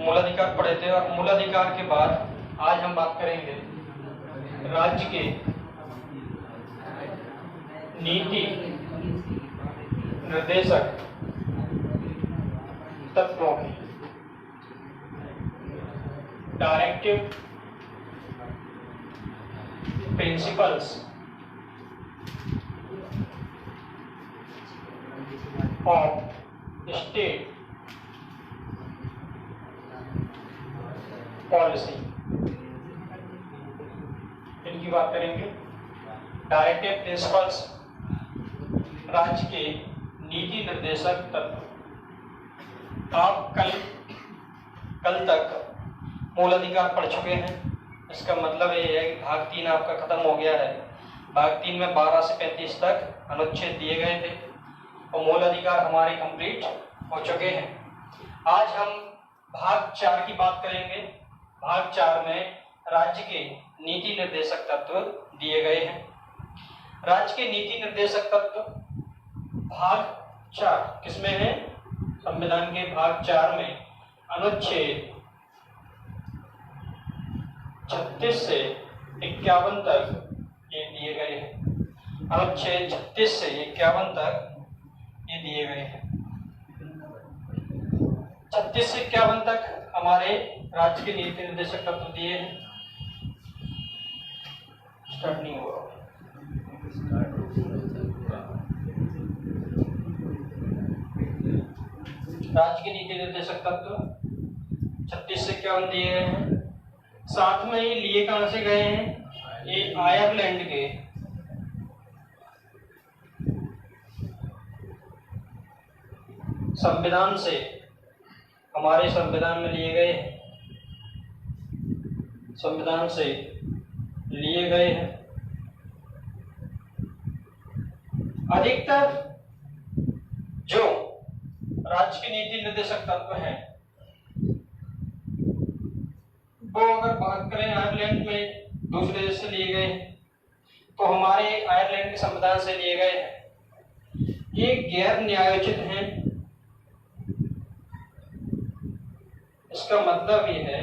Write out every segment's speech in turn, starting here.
मूलाधिकार पढ़े थे और मूलाधिकार के बाद आज हम बात करेंगे राज्य के नीति निर्देशक तत्वों की, directive principles of state policy, इनकी बात करेंगे। डायरेक्टिव प्रिंसिपल्स, राज्य के नीति निर्देशक तत्व। आप कल तक मूल अधिकार पढ़ चुके हैं। इसका मतलब ये है कि भाग 3 आपका खत्म हो गया है। भाग 3 में 12 से 35 तक अनुच्छेद दिए गए थे और मूल अधिकार हमारे कंप्लीट हो चुके हैं। आज हम भाग 4 की बात करेंगे। भाग 4 में राज्य के नीति निर्देशक तत्व दिए गए हैं। राज्य के नीति निर्देशक तत्व भाग 4 किसमें है? संविधान के भाग 4 में अनुच्छेद 36 से 51 तक ये दिए गए हैं। अनुच्छेद 36 से 51 तक ये दिए गए हैं। 36 से 51 तक हमारे राज्य के नीति निर्देशक तत्व दिए हैं। स्टार्ट नहीं हुआ। राज्य के नीति निर्देशक तत्व 36 से 51 दिए गए हैं। साथ में ये लिए कहां से गए हैं? ये आयरलैंड के संविधान से, हमारे संविधान में लिए गए हैं, संविधान से लिए गए हैं। अधिकतर जो राज्य के नीति निर्देशक तत्व हैं वो अगर बात करें आयरलैंड में दूसरे देश से लिए गए हैं तो हमारे आयरलैंड के संविधान से लिए गए हैं। ये गैर न्यायोचित हैं। इसका मतलब ये है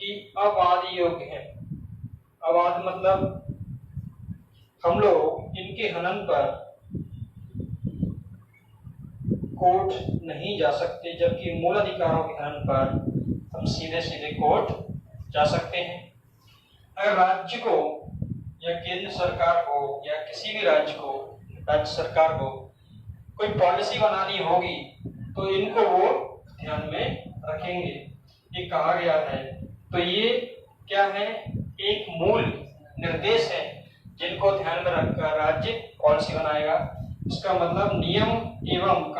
कि अवाद योग्य है। अवाद मतलब हम लोग इनके हनन पर कोर्ट नहीं जा सकते, जबकि मूल अधिकारों के हनन पर हम सीधे सीधे कोर्ट जा सकते हैं। अगर राज्य को या केंद्र सरकार को या किसी भी राज्य को, राज्य सरकार को कोई पॉलिसी बनानी होगी तो इनको वो ध्यान में रखेंगे, ये कहा गया है। तो ये क्या है? एक मूल निर्देश है जिनको ध्यान में रखकर राज्य पॉलिसी बनाएगा। इसका मतलब नियम एवं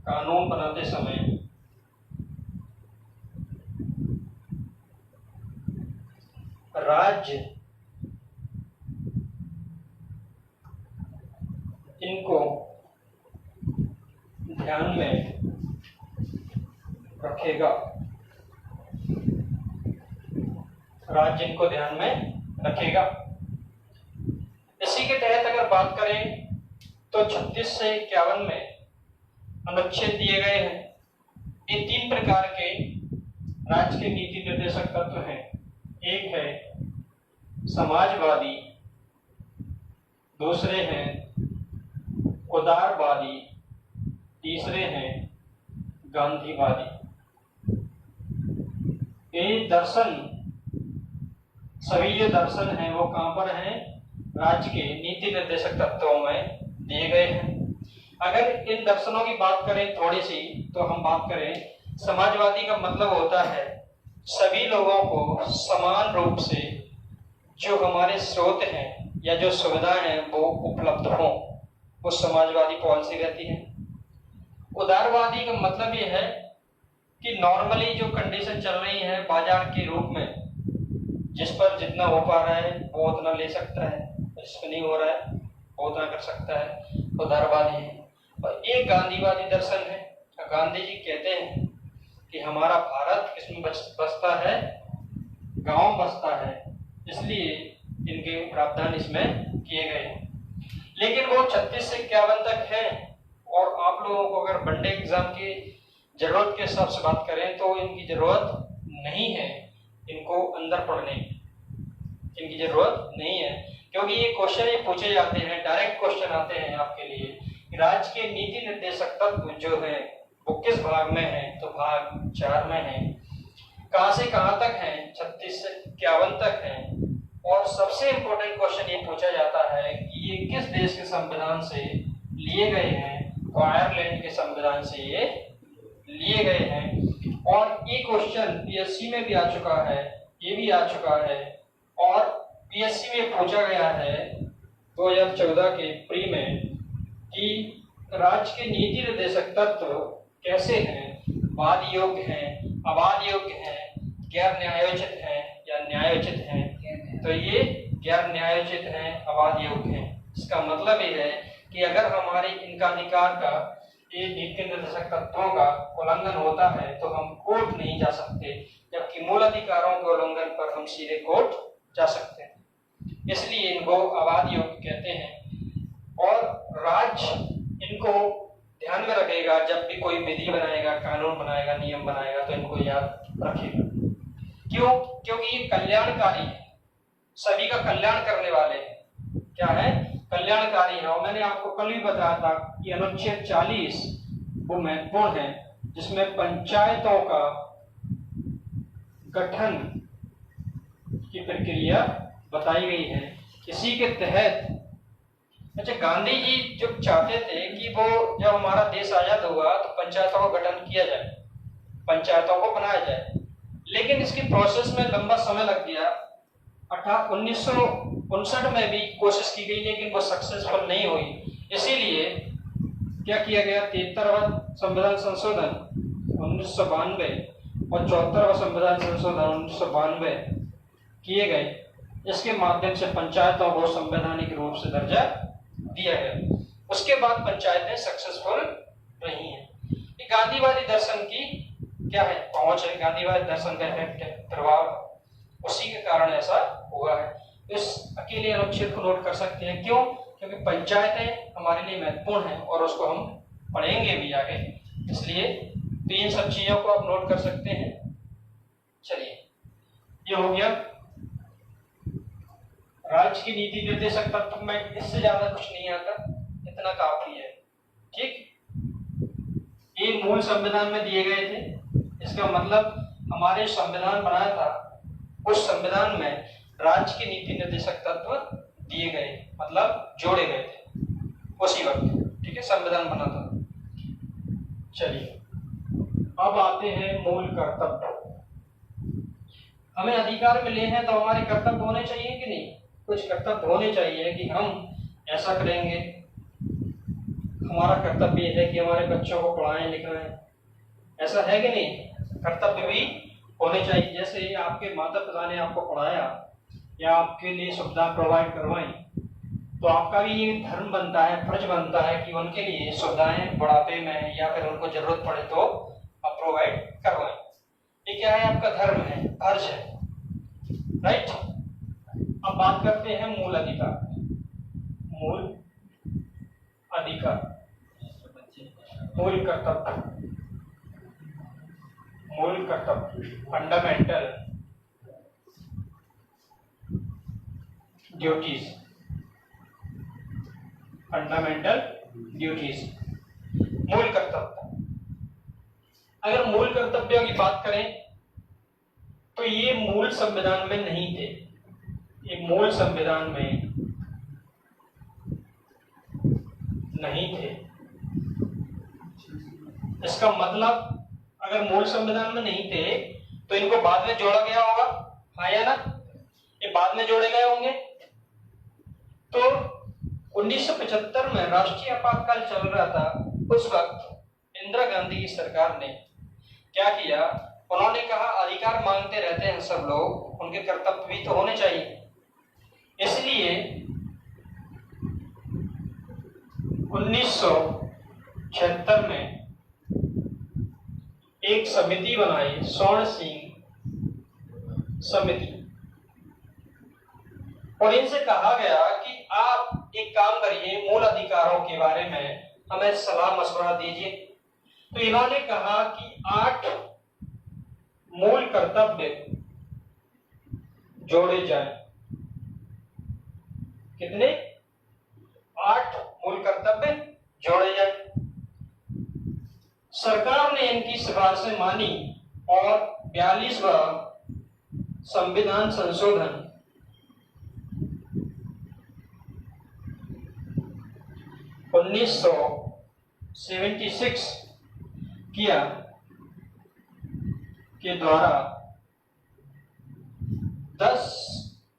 कानून बनाते समय राज्य इनको ध्यान में रखेगा। राज्य इनको ध्यान में रखेगा। इसी के तहत अगर बात करें तो 36 से 51 में अनुच्छेद दिए गए हैं। ये 3 प्रकार के राज्य के नीति निर्देशक तत्व हैं। एक है समाजवादी, दूसरे हैं उदारवादी, तीसरे हैं गांधीवादी। ये दर्शन, सभी जो दर्शन हैं वो कहां पर हैं? राज्य के नीति निर्देशक तत्वों में दिए गए हैं। अगर इन दर्शनों की बात करें थोड़ी सी, तो हम बात करें समाजवादी का मतलब होता है सभी लोगों को समान रूप से जो हमारे स्रोत हैं या जो सुविधाएं हैं वो उपलब्ध हों, वो समाजवादी पॉलिसी रहती है। उदारवादी का मतलब ये है कि नॉर्मली जो कंडीशन चल रही है बाजार के रूप में, जिस पर जितना हो पा रहा है वो उतना ले सकता है, जिस पर नहीं हो रहा है वो उतना कर सकता है, उदारवादी है। और एक गांधीवादी दर्शन है। गांधी जी कहते हैं कि हमारा भारत किसमें बसता है? गांव बसता है, इसलिए इनके प्रावधान इसमें किए गए हैं। लेकिन वो 36 से 51 तक है और आप लोगों को अगर वनडे एग्जाम की जरूरत के हिसाब से बात करें तो इनकी जरूरत नहीं है, इनको अंदर पढ़ने की इनकी जरूरत नहीं है, क्योंकि ये क्वेश्चन ये पूछे जाते हैं, डायरेक्ट क्वेश्चन आते हैं आपके लिए। राज्य के नीति निर्देशक तत्व जो है वो किस भाग में है, तो भाग 4 में है। कहां से कहां तक है, 36 से 51 तक है। और सबसे इंपॉर्टेंट क्वेश्चन ये पूछा जाता है कि ये किस देश के संविधान से लिए गए हैं, तो आयरलैंड के संविधान से ये लिए गए हैं। और ये क्वेश्चन पीएससी में भी आ चुका है, ये भी आ चुका है, और पीएससी में पूछा गया है 2014 के प्री में कि राज्य के नीति निर्देशक तत्व कैसे हैं, वाद योग्य हैं, अवाद योग्य हैं, गैर न्यायोचित हैं या न्यायोचित हैं। तो ये गैर न्यायोचित हैं, अवाद योग्य हैं। इसका मतलब ये है कि अगर हमारे इनका अधिकार का, ये नीति निर्देशक तत्वों का उल्लंघन होता है तो हम कोर्ट नहीं जा सकते, जबकि मूल अधिकारों के उल्लंघन पर हम सीधे कोर्ट जा सकते हैं। इसलिए इनको अवाद योग्य कहते हैं। और राज्य इनको ध्यान में रखेगा, जब भी कोई विधि बनाएगा, कानून बनाएगा, नियम बनाएगा, तो इनको याद रखेगा। क्यों? क्योंकि ये कल्याणकारी है, सभी का कल्याण करने वाले हैं। क्या है? कल्याणकारी है। और मैंने आपको कल भी बताया था कि अनुच्छेद 40 वो महत्वपूर्ण है, जिसमें पंचायतों का गठन की प्रक्रिया बताई गई है। इसी के तहत अच्छा, गांधी जी जो चाहते थे कि वो जब हमारा देश आजाद हुआ तो पंचायतों का गठन किया जाए, पंचायतों को बनाया जाए, लेकिन इसकी प्रोसेस में लंबा समय लग गया। 1959 में भी कोशिश की गई, लेकिन वो सक्सेसफुल नहीं हुई। इसीलिए क्या किया गया, 73वां संविधान संशोधन 1992 और 74वां संविधान संशोधन 1992 किए गए। इसके माध्यम से पंचायतों को संवैधानिक रूप से दर्जा दिया गया। उसके बाद पंचायतें सक्सेसफुल रही हैं। ये गांधीवादी दर्शन की क्या है, पहुंच है, गांधीवादी दर्शन का इफेक्ट है, प्रभाव, उसी के कारण ऐसा हुआ है। इस अकेले अनुच्छेद को नोट कर सकते हैं। क्यों? क्योंकि पंचायतें हमारे लिए महत्वपूर्ण है और उसको हम पढ़ेंगे भी आगे, इसलिए तो इन सब चीजों को आप नोट कर सकते हैं। चलिए, ये हो गया राज्य की नीति निर्देशक तत्व में। इससे ज्यादा कुछ नहीं आता, इतना काफी है। ठीक, ये मूल संविधान में दिए गए थे। इसका मतलब हमारे संविधान बनाया था, उस संविधान में राज्य की नीति निर्देशक तत्व दिए गए, मतलब जोड़े गए थे उसी वक्त। ठीक है, संविधान बना था। चलिए, अब आते हैं मूल कर्तव्य। हमें अधिकार मिले हैं तो हमारे कर्तव्य होने चाहिए कि नहीं? कुछ कर्तव्य होने चाहिए कि हम ऐसा करेंगे। हमारा कर्तव्य है कि हमारे बच्चों को पढ़ाएं लिखाएं, ऐसा है कि नहीं? कर्तव्य भी होने चाहिए। जैसे आपके माता पिता ने आपको पढ़ाया या आपके लिए सुविधा प्रोवाइड करवाई, तो आपका भी ये धर्म बनता है, फर्ज बनता है कि उनके लिए सुविधाएं बुढ़ापे में या फिर उनको जरूरत पड़े तो आप प्रोवाइड करवाएं। ये क्या है? आपका धर्म है, फर्ज है, राइट। अब बात करते हैं मूल अधिकार। मूल अधिकार, मूल कर्तव्य, मूल कर्तव्य, फंडामेंटल ड्यूटीज, फंडामेंटल ड्यूटीज, मूल कर्तव्य। अगर मूल कर्तव्यों की बात करें तो ये मूल संविधान में नहीं थे। ये मूल संविधान में नहीं थे। इसका मतलब अगर मूल संविधान में नहीं थे तो इनको बाद में जोड़ा गया होगा, हाँ या ना? ये बाद में जोड़े गए होंगे। तो 1975 में राष्ट्रीय आपातकाल चल रहा था। उस वक्त इंदिरा गांधी की सरकार ने क्या किया, उन्होंने कहा अधिकार मांगते रहते हैं सब लोग, उनके कर्तव्य भी तो होने चाहिए। इसलिए 1976 में एक समिति बनाई, स्वर्ण सिंह समिति, और इनसे कहा गया कि आप एक काम करिए, मूल अधिकारों के बारे में हमें सलाह मशवरा दीजिए। तो इन्होंने कहा कि 8 मूल कर्तव्य जोड़े जाएं। कितने? 8 मूल कर्तव्य जोड़े जाएं। सरकार ने इनकी सिफारिशें मानी और 42वां संविधान संशोधन 1976 किया के द्वारा 10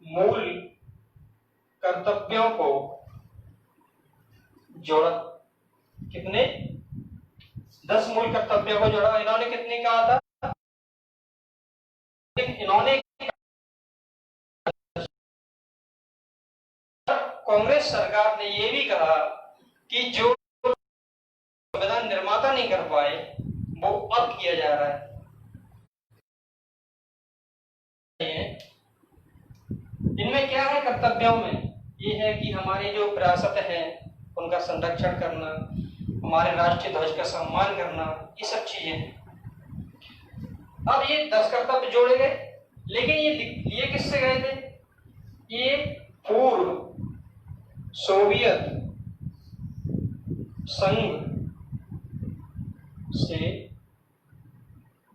मूल कर्तव्यों को जोड़ा। कितने? 10 मूल कर्तव्यों को जोड़ा। इन्होंने कितने कहा था? इन्होंने कांग्रेस सरकार ने यह भी कहा कि जो संविधान निर्माता नहीं कर पाए वो अब किया जा रहा है। इनमें क्या है? कर्तव्यों में ये है कि हमारी जो विरासत है उनका संरक्षण करना, हमारे राष्ट्रीय ध्वज का सम्मान करना, ये सब चीजें। अब ये 10 कर्तव्य जोड़े गए, लेकिन ये किससे गए थे? ये पूर्व सोवियत संघ से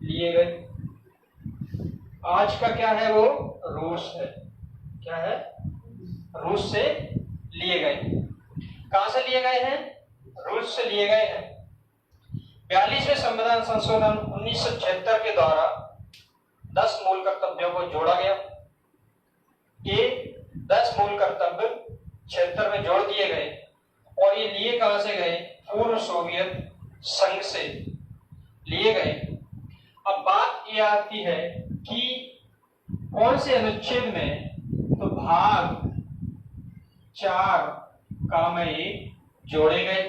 लिए गए। आज का क्या है? वो रूस है। क्या है? रूस से लिए गए। कहां से लिए गए हैं? रूस से लिए गए हैं। 42वें संविधान संशोधन 1976 के द्वारा 10 मूल कर्तव्यों को जोड़ा गया। ये 10 मूल कर्तव्य 76 में जोड़ दिए गए और ये लिए कहां से गए? पूर्व सोवियत संघ से लिए गए। अब बात ये आती है कि कौन से अनुच्छेद में? तो भाग 4 का में ये जोड़े गए।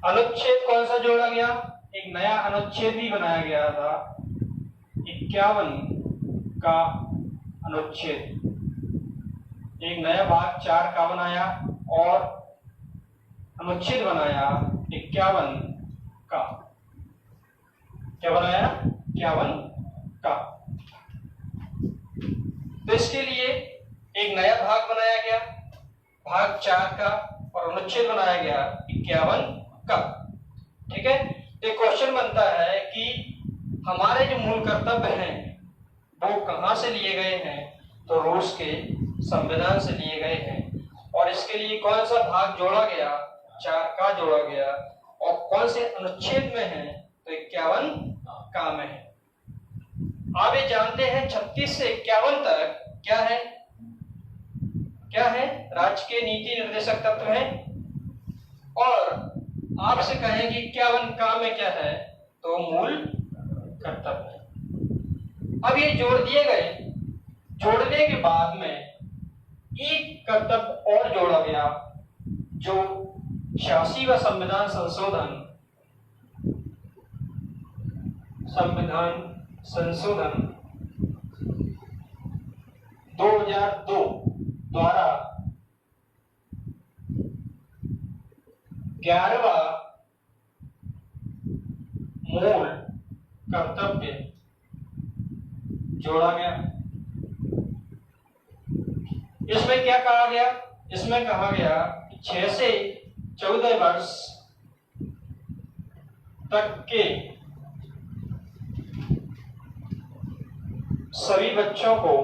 अनुच्छेद कौन सा जोड़ा गया? एक नया अनुच्छेद भी बनाया गया था, 51 का अनुच्छेद। एक नया भाग 4 का बनाया और अनुच्छेद बनाया 51 का। क्या बनाया? 51 का। तो इसके लिए एक नया भाग बनाया गया, भाग 4 का, और अनुच्छेद बनाया गया 51 का। ठीक है। तो क्वेश्चन बनता है कि हमारे जो मूल कर्तव्य हैं वो कहां से लिए गए हैं? तो रूस के संविधान से लिए गए हैं। और इसके लिए कौन सा भाग जोड़ा गया? 4 का जोड़ा गया। और कौन से अनुच्छेद में है? तो 51 का में है। आप ये जानते हैं 36 से 51 तक क्या है? क्या है? राज्य के नीति निर्देशक तत्व है। और आपसे कहें कि 51 का में क्या है? तो मूल कर्तव्य है। अब ये जोड़ दिए गए। जोड़ने के बाद में एक कर्तव्य और जोड़ा गया, जो 86वां संविधान संशोधन 2002 द्वारा 11वां मूल कर्तव्य जोड़ा गया। इसमें क्या कहा गया? इसमें कहा गया 6 से 14 वर्ष तक के सभी बच्चों को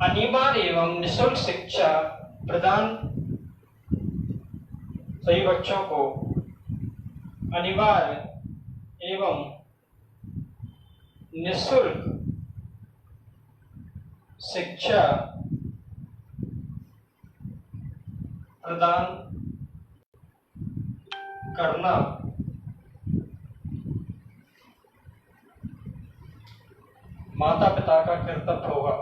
अनिवार्य एवं निःशुल्क शिक्षा प्रदान। सभी बच्चों को अनिवार्य एवं निःशुल्क शिक्षा प्रदान करना माता पिता का कर्तव्य होगा।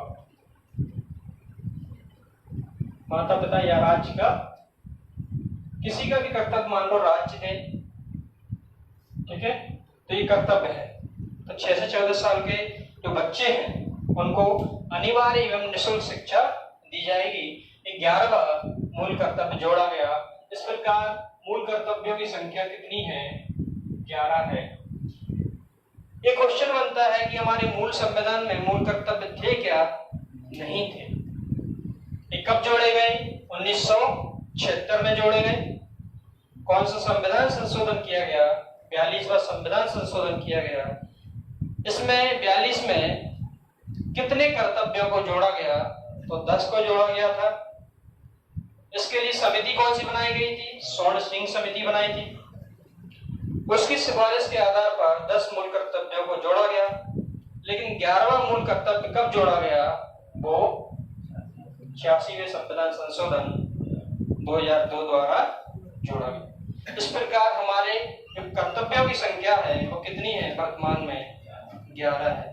माता पिता या राज्य का, किसी का भी कर्तव्य, मान लो राज्य है, ठीक है, तो ये कर्तव्य है। तो 6 से 14 साल के जो बच्चे हैं उनको अनिवार्य एवं निःशुल्क शिक्षा दी जाएगी। 11वां मूल कर्तव्य जोड़ा गया। इस प्रकार मूल कर्तव्यों की संख्या कितनी है? 11 है। एक क्वेश्चन बनता है कि हमारे मूल संविधान में मूल कर्तव्य थे क्या? नहीं थे। ये कब जोड़े गए? 1976 में जोड़े गए। कौन सा संविधान संशोधन किया गया? 42वां संविधान संशोधन किया गया। इसमें 42 में कितने कर्तव्यों को जोड़ा गया? तो 10 को जोड़ा गया था। इसके लिए समिति कौन सी बनाई गई थी? स्वर्ण सिंह समिति बनाई थी। उसकी सिफारिश के आधार पर 10 मूल कर्तव्यों को जोड़ा गया। लेकिन 11वां मूल कर्तव्य कब जोड़ा गया? वो 86वें संविधान संशोधन 2002 द्वारा जोड़ा गया। इस प्रकार हमारे जो कर्तव्यों की संख्या है वो कितनी है? वर्तमान में 11 है।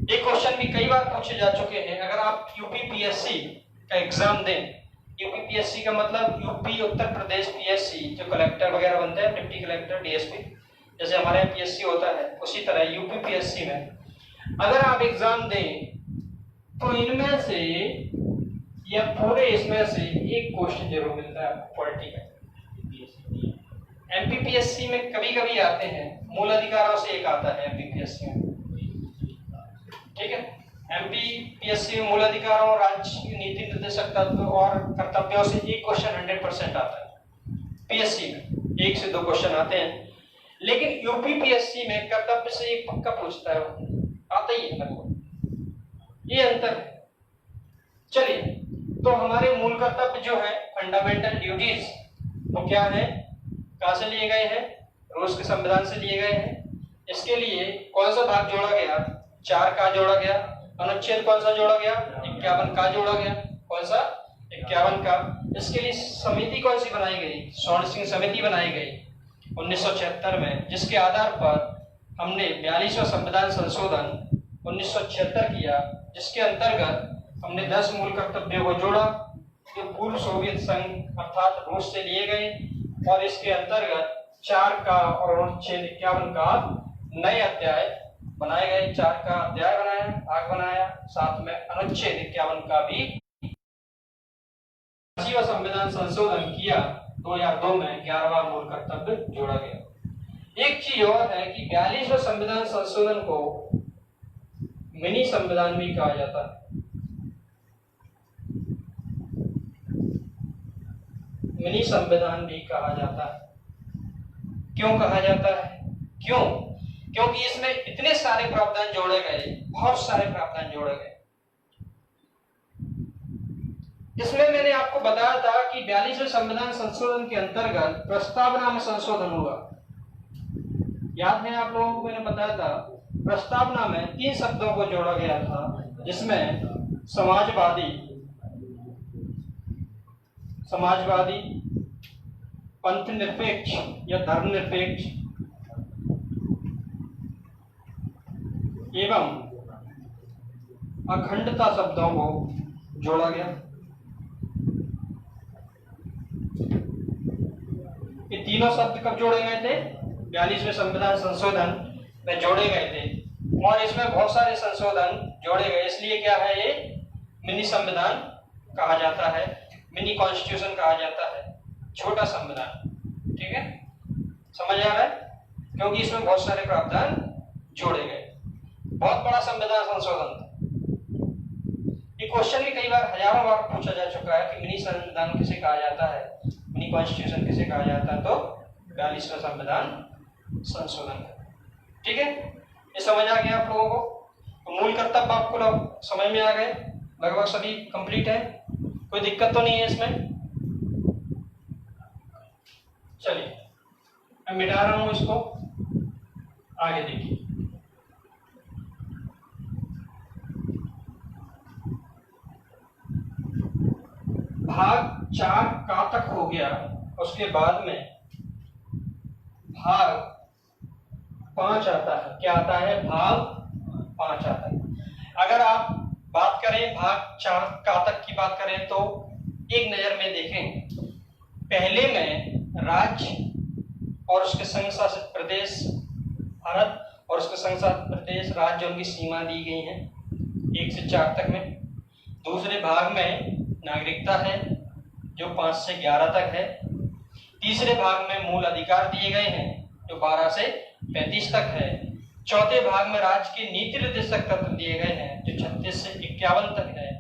एक क्वेश्चन भी कई बार पूछे जा चुके हैं। अगर आप यूपीपीएससी का एग्जाम दें, यूपीपीएससी का मतलब यूपी उत्तर प्रदेश पीएससी, जो कलेक्टर वगैरह बनते हैं, डिप्टी कलेक्टर, डीएसपी, जैसे हमारे यहाँ पीएससी होता है, उसी तरह यूपीपीएससी में अगर आप एग्जाम दें तो इनमें से या पूरे इसमें से एक क्वेश्चन जरूर मिलता है पॉलिटिकल। एमपीपीएससी में कभी कभी आते हैं, मूल अधिकारों से एक आता है एमपीपीएससी में, ठीक है। एमपीपीएससी में मूल अधिकारों, राज्य नीति निर्देशक तत्व और कर्तव्यों से एक क्वेश्चन 100% आता है। पीएससी में 1 से 2 क्वेश्चन आते हैं, लेकिन यूपीपीएससी में कर्तव्य से एक पक्का पूछता है, आता ही है लगभग। ये अंतर है। चलिए, तो हमारे मूल कर्तव्य जो है फंडामेंटल ड्यूटीज, वो क्या है? कहां से लिए गए हैं? रूस के संविधान से लिए गए हैं। इसके लिए कौन सा भाग जोड़ा गया? 4 का जोड़ा गया। अनुच्छेद कौन सा जोड़ा गया? 51 का जोड़ा गया। कौन सा? 51 का। इसके लिए समिति कौन सी बनाई गई? स्वर्ण सिंह समिति बनाई गई 1976 में, जिसके आधार पर हमने 42वां संविधान संशोधन 1976 किया, जिसके अंतर्गत हमने 10 मूल कर्तव्यों को जोड़ा जो पूर्व सोवियत संघ अर्थात रूस से लिए गए, और इसके अंतर्गत 4 का और अनुच्छेद 51 का नए अध्याय बनाए गए। 4 का अध्याय बनाया, भाग बनाया, साथ में अनुच्छेद 51 का भी 80वां संविधान संशोधन किया। 2002 में 11वां मूल कर्तव्य जोड़ा गया। एक चीज और है कि 42वां संविधान संशोधन को मिनी संविधान भी कहा जाता है। मिनी संविधान भी कहा जाता है। क्यों कहा जाता है? क्यों? क्योंकि इसमें इतने सारे प्रावधान जोड़े गए, बहुत सारे प्रावधान जोड़े गए। इसमें मैंने आपको बताया था कि 42वें संविधान संशोधन के अंतर्गत प्रस्तावना में संशोधन हुआ। याद है आप लोगों को? मैंने बताया था प्रस्तावना में 3 शब्दों को जोड़ा गया था, जिसमें समाजवादी, पंथ निरपेक्ष या धर्मनिरपेक्ष एवं अखंडता शब्दों को जोड़ा गया। ये तीनों शब्द कब जोड़े गए थे? 42वें संविधान संशोधन में जोड़े गए थे, और इसमें बहुत सारे संशोधन जोड़े गए। इसलिए क्या है, ये मिनी संविधान कहा जाता है, मिनी कॉन्स्टिट्यूशन कहा जाता है, छोटा संविधान। ठीक है, समझ आ रहा है? क्योंकि इसमें बहुत सारे प्रावधान जोड़े गए, बहुत बड़ा संविधान संशोधन था। ये क्वेश्चन भी कई बार, हजारों बार पूछा जा चुका है कि मिनी संविधान किसे कहा जाता है, मिनी कॉन्स्टिट्यूशन किसे कहा जाता है? तो 42वां संविधान संशोधन। ठीक है, ये समझ आ गया आप लोगों को? तो मूल कर्तव्य आपको समझ में आ गए, लगभग सभी कंप्लीट है, कोई दिक्कत तो नहीं है इसमें? चलिए, मैं मिटा रहा हूं इसको, आगे देखिए। भाग 4 का तक हो गया, उसके बाद में भाग 5 आता है। क्या आता है? भाग 5 आता है। अगर आप बात करें भाग 4 का तक की बात करें तो एक नजर में देखें, पहले में राज्य और उसके संघ शासित प्रदेश, भारत और उसके संघ शासित प्रदेश, राज्य, उनकी सीमा दी गई है 1 से 4 तक में। दूसरे भाग में नागरिकता है जो 5 से 11 तक है। तीसरे भाग में मूल अधिकार दिए गए हैं जो 12 से 35 तक है। चौथे भाग में राज्य के नीति निर्देशक तत्व दिए गए हैं जो 36 से 51 तक है।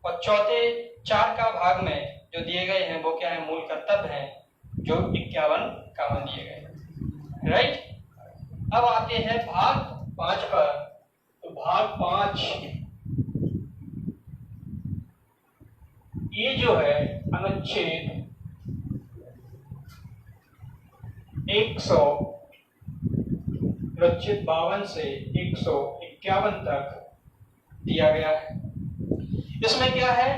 और चौथे 4 का भाग में जो दिए गए हैं वो क्या है, मूल कर्तव्य हैं जो 51 दिए गए हैं। राइट, अब आते हैं भाग 5 पर। तो भाग 5 ये जो है अनुच्छेद 52 से 151 तक दिया गया है। इसमें क्या है,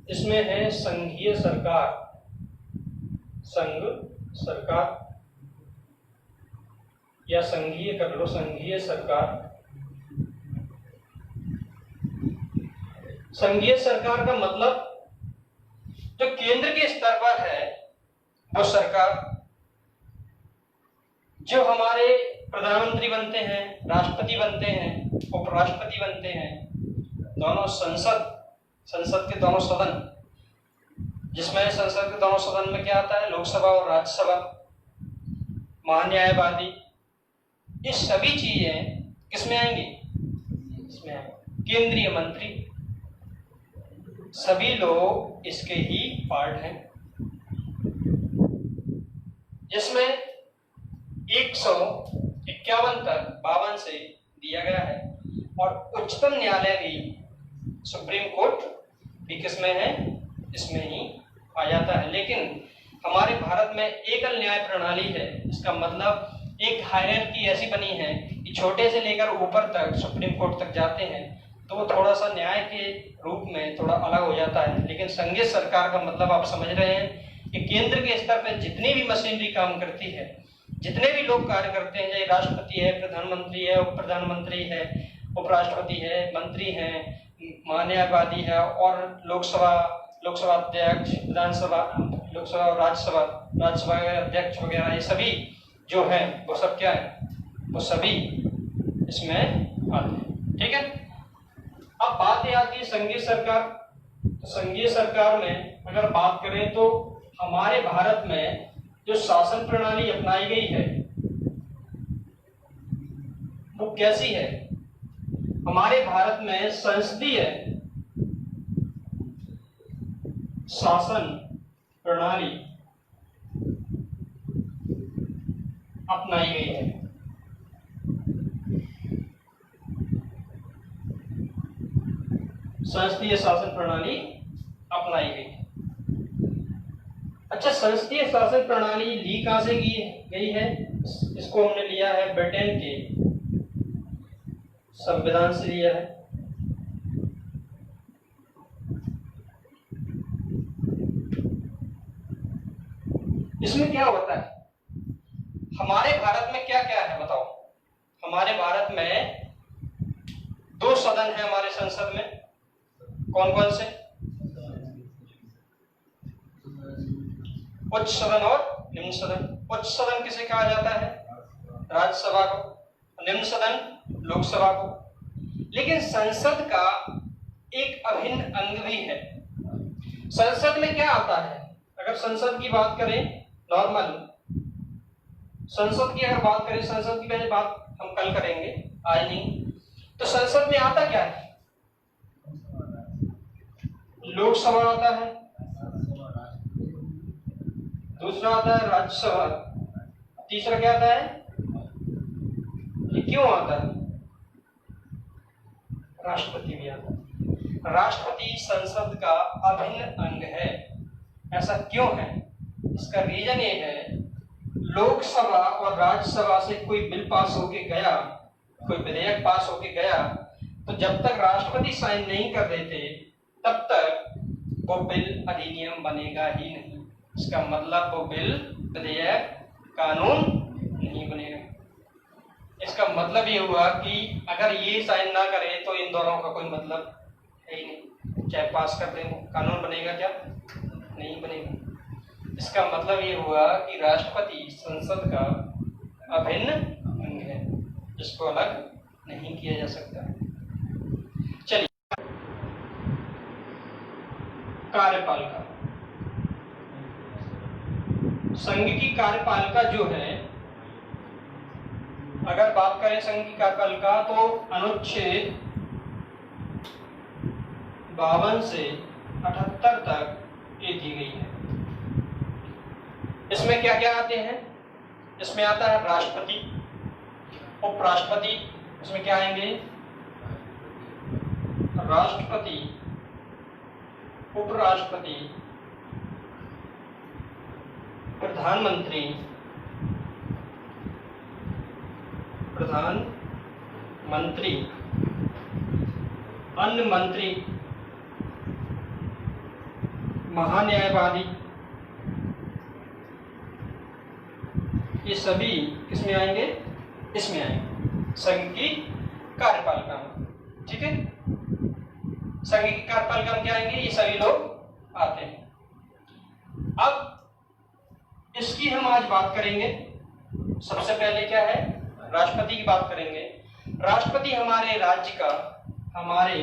इसमें है संघीय सरकार, संघ सरकार या संघीय कर लो, संघीय सरकार। संघीय सरकार का मतलब जो केंद्र के स्तर पर है वो सरकार, जो हमारे प्रधानमंत्री बनते हैं, राष्ट्रपति बनते हैं, उपराष्ट्रपति बनते हैं, दोनों संसद के दोनों सदन, जिसमें संसद के दोनों सदन में क्या आता है, लोकसभा और राज्यसभा, महान्यायवादी, ये सभी चीजें किसमें आएंगी, इसमें आएंगी। केंद्रीय मंत्री, सभी लोग इसके ही पार्ट हैं, जिसमें 151 तक 52 से दिया गया है। और उच्चतम न्यायालय भी, सुप्रीम कोर्ट भी किसमें है, इसमें ही आ जाता है। लेकिन हमारे भारत में एकल न्याय प्रणाली है। इसका मतलब एक हायरार्की ऐसी बनी है कि छोटे से लेकर ऊपर तक सुप्रीम कोर्ट तक जाते हैं, तो वो थोड़ा सा न्याय के रूप में थोड़ा अलग हो जाता है। लेकिन संघीय सरकार का मतलब आप समझ रहे हैं कि केंद्र के स्तर पर जितनी भी मशीनरी काम करती है, जितने भी लोग कार्य करते हैं, चाहे राष्ट्रपति है, प्रधानमंत्री है, उप प्रधानमंत्री है, उपराष्ट्रपति है, मंत्री हैं, महान्यायवादी है, और लोकसभा अध्यक्ष, विधानसभा, लोकसभा और राज्यसभा के अध्यक्ष वगैरह, ये सभी जो है वो सब क्या है, वो सभी इसमें आते हैं। ठीक है, अब बात यह आती है संघीय सरकार। तो संघीय सरकार में अगर बात करें तो हमारे भारत में जो शासन प्रणाली अपनाई गई है वो कैसी है। हमारे भारत में संसदीय शासन प्रणाली अपनाई गई है। संसदीय शासन प्रणाली अपनाई गई है। अच्छा, संसदीय शासन प्रणाली ली कहां से की गई है, इसको हमने लिया है ब्रिटेन के संविधान से लिया है। इसमें क्या होता है, हमारे भारत में क्या क्या है बताओ। हमारे भारत में 2 सदन है हमारे संसद में, कौन कौन से, उच्च सदन और निम्न सदन। उच्च सदन किसे कहा जाता है, राज्यसभा को, निम्न सदन लोकसभा को। लेकिन संसद का एक अभिन्न अंग भी है। संसद में क्या आता है, अगर संसद की बात करें, नॉर्मल संसद की अगर बात करें, संसद की पहले बात हम कल करेंगे, आज नहीं। तो संसद में आता क्या है, लोकसभा आता है, दूसरा आता है राज्यसभा, तीसरा क्या आता है, ये क्यों आता है, राष्ट्रपति भी आता है। राष्ट्रपति संसद का अभिन्न अंग है। ऐसा क्यों है, इसका रीजन ये है, लोकसभा और राज्यसभा से कोई बिल पास होके गया, कोई विधेयक पास होके गया, तो जब तक राष्ट्रपति साइन नहीं कर देते तब तक वो बिल अधिनियम बनेगा ही नहीं। इसका मतलब वो बिल, विधेयक, कानून नहीं बनेगा। इसका मतलब ये हुआ कि अगर ये साइन ना करे तो इन दोनों का कोई मतलब है ही नहीं। चाहे पास कर दें, कानून बनेगा क्या, नहीं बनेगा। इसका मतलब ये हुआ कि राष्ट्रपति संसद का अभिन्न अंग है, जिसको अलग नहीं किया जा सकता। चलिए, कार्यपालिका। संघ की कार्यपालिका जो है, अगर बात करें संघ की कार्यपालिका तो अनुच्छेद 52 से 78 तक ये दी गई है। इसमें क्या क्या आते हैं? इसमें आता है राष्ट्रपति, उपराष्ट्रपति, इसमें क्या आएंगे? राष्ट्रपति, उपराष्ट्रपति, प्रधानमंत्री, अन्य मंत्री, महान्यायवादी, ये सभी किसमें आएंगे? इसमें आएंगे, संघ की कार्यपालिका में। ठीक है, संघ की कार्यपालिका में क्या आएंगे? ये सभी लोग आते हैं। अब इसकी हम आज बात करेंगे। सबसे पहले क्या है? राष्ट्रपति की बात करेंगे। राष्ट्रपति हमारे राज्य का, हमारे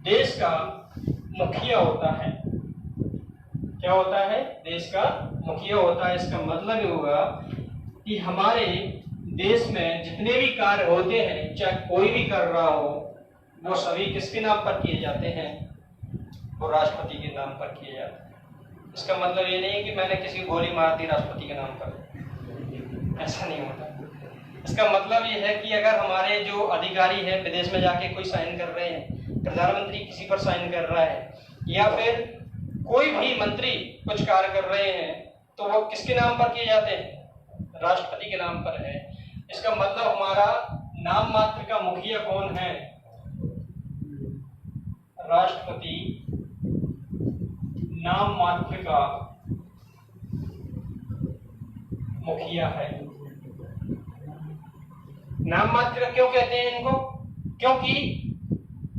देश का मुखिया होता है। क्या होता है? देश का मुखिया होता है। इसका मतलब ये होगा कि हमारे देश में जितने भी कार्य होते हैं, चाहे कोई भी कर रहा हो, वो सभी किसके नाम पर किए जाते हैं? वो राष्ट्रपति के नाम पर किए जाते हैं। इसका मतलब ये नहीं कि मैंने किसी को गोली मार दी राष्ट्रपति के नाम पर, ऐसा नहीं होता। इसका मतलब ये है कि अगर हमारे जो अधिकारी हैं विदेश में जाके कोई साइन कर रहे हैं, प्रधानमंत्री किसी पर साइन कर रहा है, या फिर कोई भी मंत्री कुछ कार्य कर रहे हैं, तो वो किसके नाम पर किए जाते हैं? राष्ट्रपति के नाम पर है। इसका मतलब हमारा नाम मात्र का मुखिया कौन है? राष्ट्रपति नाम मात्र का मुखिया है। नाम मात्र का क्यों कहते हैं इनको? क्योंकि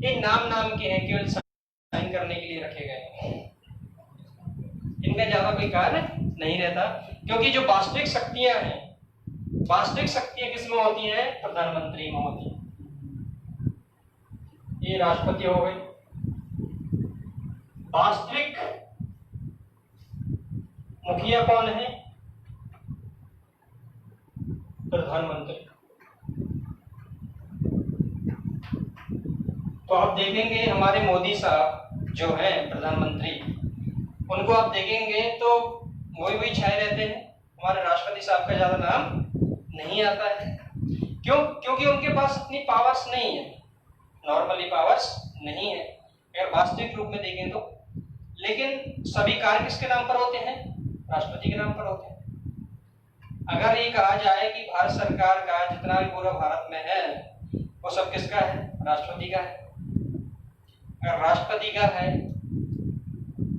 ये नाम के हैं, केवल साइन करने के लिए रखे गए हैं। इनका ज्यादा कोई कार्य नहीं रहता, क्योंकि जो वास्तविक शक्तियां हैं, वास्तविक शक्तियां किसमें होती हैं? प्रधानमंत्री में होती हैं। ये राष्ट्रपति हो गए। वास्तविक मुखिया कौन है? प्रधानमंत्री। तो आप देखेंगे हमारे मोदी साहब जो हैं प्रधानमंत्री, उनको आप देखेंगे तो वही छाए रहते हैं। हमारे राष्ट्रपति साहब का ज्यादा नाम नहीं आता है। क्यों? क्योंकि उनके पास इतनी पावर्स नहीं है, नॉर्मली पावर्स नहीं है अगर वास्तविक रूप में देखें तो। लेकिन सभी कार्य किसके नाम पर होते हैं? राष्ट्रपति के नाम पर होते हैं। अगर ये कहा जाए कि भारत सरकार का जितना भी पूरा भारत में है वो सब किसका है? राष्ट्रपति का है। अगर राष्ट्रपति का है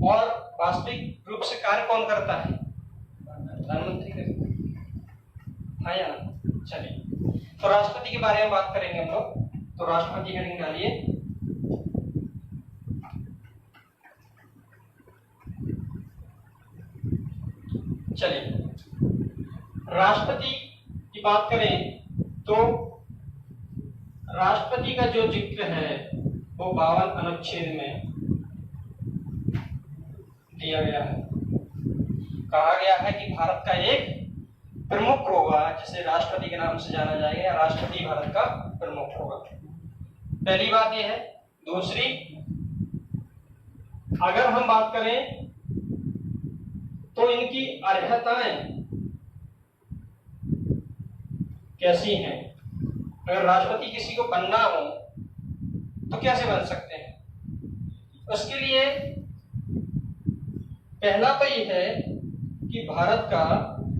और वास्तविक रूप से कार्य कौन करता है? प्रधानमंत्री करता है। हाँ या ना? चलिए, तो राष्ट्रपति के बारे में बात करेंगे हम लोग। तो राष्ट्रपति हेडिंग डालिए। चलिए, राष्ट्रपति की बात करें तो राष्ट्रपति का जो जिक्र है वो 52 अनुच्छेद में दिया गया है। कहा गया है कि भारत का एक प्रमुख होगा जिसे राष्ट्रपति के नाम से जाना जाएगा, या राष्ट्रपति भारत का प्रमुख होगा। पहली बात यह है। दूसरी, अगर हम बात करें तो इनकी अर्हताएं कैसी हैं? अगर राष्ट्रपति किसी को बनना हो तो कैसे बन सकते हैं? उसके लिए पहला तो यह है कि भारत का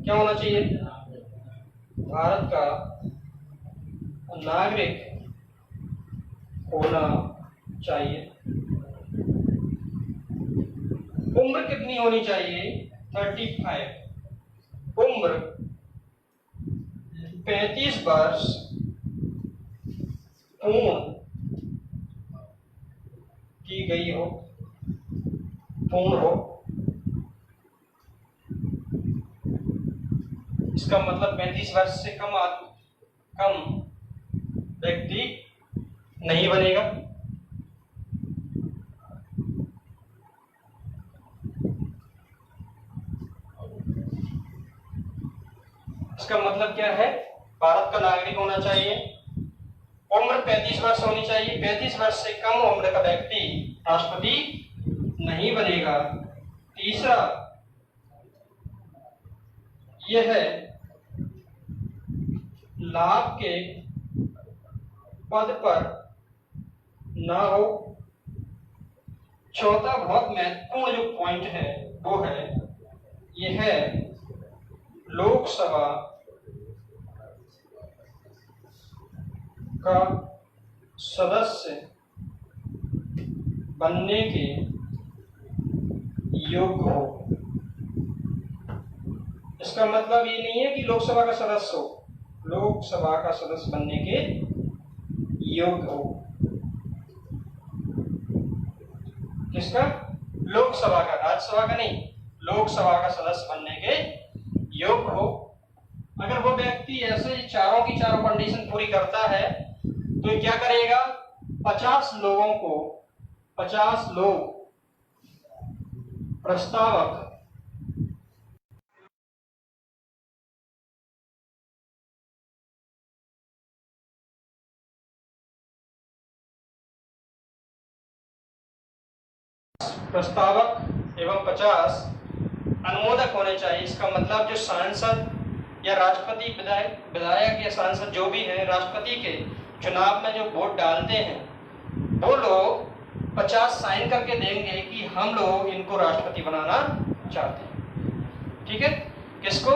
क्या होना चाहिए? भारत का नागरिक होना चाहिए। उम्र कितनी होनी चाहिए? 35। उम्र 35 वर्ष पूर्ण की गई हो, पूर्ण हो। इसका मतलब 35 वर्ष से कम व्यक्ति नहीं बनेगा। इसका मतलब क्या है, भारत का नागरिक होना चाहिए, उम्र 35 वर्ष होनी चाहिए, 35 वर्ष से कम उम्र का व्यक्ति राष्ट्रपति नहीं बनेगा। तीसरा यह है लाभ के पद पर ना हो। चौथा बहुत महत्वपूर्ण जो पॉइंट है वो है यह है लोकसभा का सदस्य बनने के योग्य हो। इसका मतलब ये नहीं है कि लोकसभा का सदस्य हो, लोकसभा का सदस्य बनने के योग्य हो। किसका? लोकसभा का, राज्यसभा का नहीं, लोकसभा का सदस्य बनने के योग्य हो। अगर वो व्यक्ति ऐसे चारों की चारों कंडीशन पूरी करता है तो क्या करेगा, 50 लोगों को, 50 लोग प्रस्तावक एवं 50 अनुमोदक होने चाहिए। इसका मतलब जो सांसद या राष्ट्रपति, विधायक या सांसद जो भी है, राष्ट्रपति के चुनाव में जो वोट डालते हैं वो लोग 50 साइन करके देंगे कि हम लोग इनको राष्ट्रपति बनाना चाहते हैं। ठीक है, किसको?